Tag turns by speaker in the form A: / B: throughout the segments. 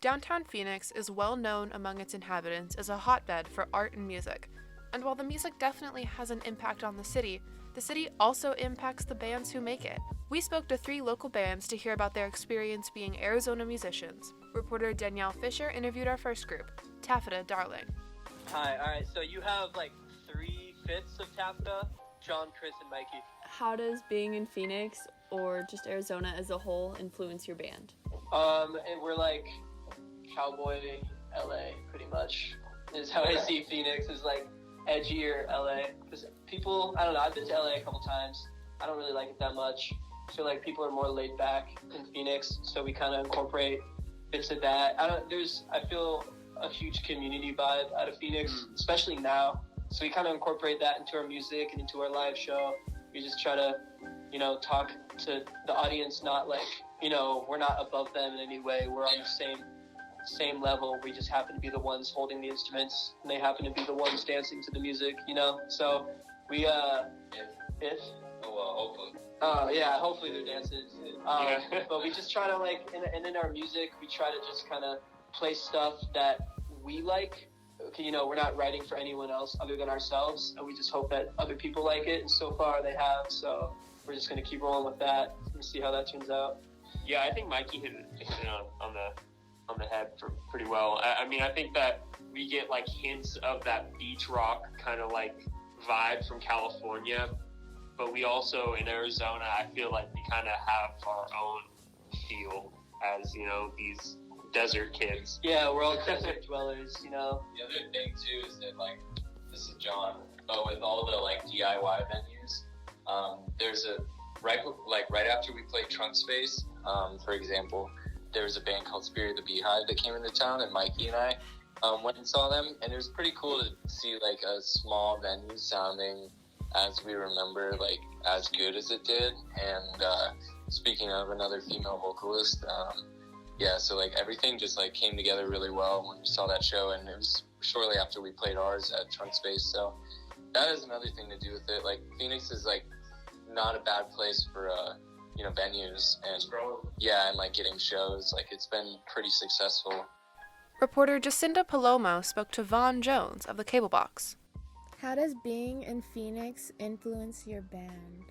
A: Downtown Phoenix is well known among its inhabitants as a hotbed for art and music. And while the music definitely has an impact on the city also impacts the bands who make it. We spoke to 3 local bands to hear about their experience being Arizona musicians. Reporter Danielle Fisher interviewed our first group, Taffeta Darling.
B: Hi, alright, so you have like 3/5 of Taffeta, John, Chris, and Mikey.
C: How does being in Phoenix or just Arizona as a whole influence your band?
B: And we're like cowboy LA, pretty much, is how I see Phoenix, is like edgier LA, because people, I don't know, I've been to LA a couple times, I don't really like it that much. I feel like people are more laid back in Phoenix, so we kind of incorporate bits of that. I feel a huge community vibe out of Phoenix, especially now, so we kind of incorporate that into our music and into our live show. We just try to, talk to the audience, not like, we're not above them in any way, we're on the same level. We just happen to be the ones holding the instruments, and they happen to be the ones dancing to the music, So we, hopefully they're dancing. But we just try to in our music, we try to just kind of play stuff that we like. We're not writing for anyone else other than ourselves, and we just hope that other people like it, and so far they have, so we're just going to keep rolling with that and see how that turns out.
D: Yeah, I think Mikey hit it on the head pretty well. I think that we get like hints of that beach rock kind of like vibe from California, but we also in Arizona, I feel like we kind of have our own feel as, these desert kids.
B: Yeah, we're all desert dwellers,
E: The other thing too is that this is John, but with all the DIY venues, there's a right after we played Trunk Space, for example, there was a band called Spirit of the Beehive that came into town, and Mikey and I went and saw them, and it was pretty cool to see a small venue sounding as we remember, as good as it did. And speaking of another female vocalist, so everything just came together really well when we saw that show, and it was shortly after we played ours at Trunk Space. So that is another thing to do with it. Phoenix is not a bad place for venues and getting shows. It's been pretty successful.
A: Reporter Jacinda Palomo spoke to Vaughn Jones of the Cable Box.
F: How does being in Phoenix influence your band?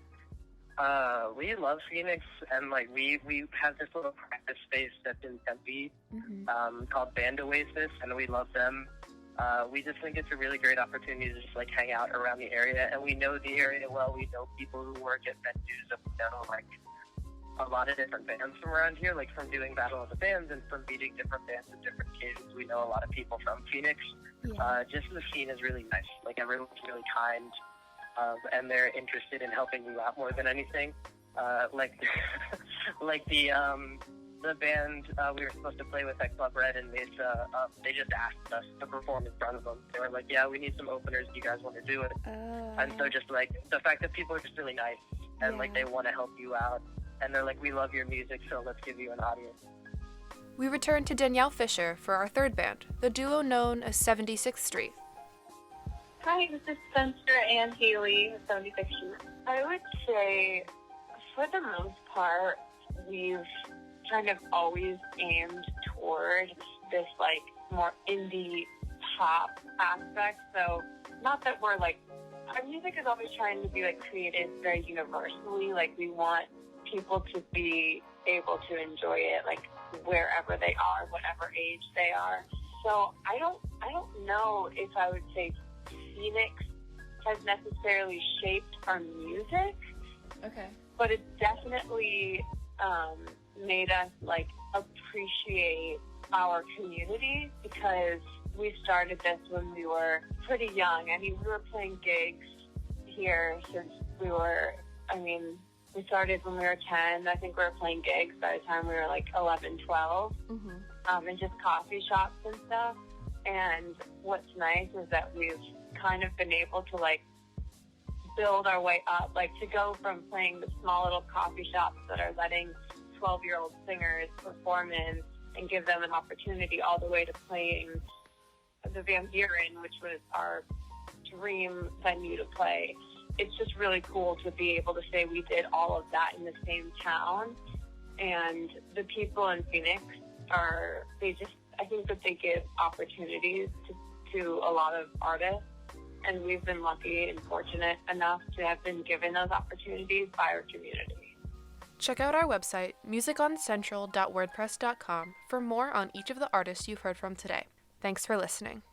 G: We love Phoenix, and we have this little practice space that's in Tempe, called Band Oasis, and we love them. We just think it's a really great opportunity to just hang out around the area, and we know the area well. We know people who work at venues, and we know a lot of different bands from around here, from doing Battle of the Bands and from meeting different bands at different occasions. We know a lot of people from Phoenix.
F: Yeah.
G: Just the scene is really nice. Everyone's really kind, and they're interested in helping you out more than anything. The band we were supposed to play with at Club Red and Mesa, they just asked us to perform in front of them. They were like, yeah, we need some openers. Do you guys want to do it? And so just the fact that people are just really nice and they want to help you out. And they're like, we love your music, so let's give you an audience.
A: We return to Danielle Fisher for our third band, the duo known as 76th Street.
H: Hi, this is Spencer and Haley, 76th Street. I would say, for the most part, we've kind of always aimed toward this more indie pop aspect. So not that we're our music is always trying to be created very universally. We want people to be able to enjoy it wherever they are, whatever age they are. So I don't know if I would say Phoenix has necessarily shaped our music.
C: Okay.
H: But it's definitely made us appreciate our community, because we started this when we were pretty young. We were playing gigs here since we started when we were 10. I think we were playing gigs by the time we were 11, 12, and just coffee shops and stuff. And what's nice is that we've kind of been able to build our way up, to go from playing the small little coffee shops that are letting 12-year-old singers perform in and give them an opportunity, all the way to playing the Van Buren, which was our dream venue to play. It's just really cool to be able to say we did all of that in the same town. And the people in Phoenix I think that they give opportunities to a lot of artists, and we've been lucky and fortunate enough to have been given those opportunities by our community.
A: Check out our website, musicOnCentral.wordpress.com, for more on each of the artists you've heard from today. Thanks for listening.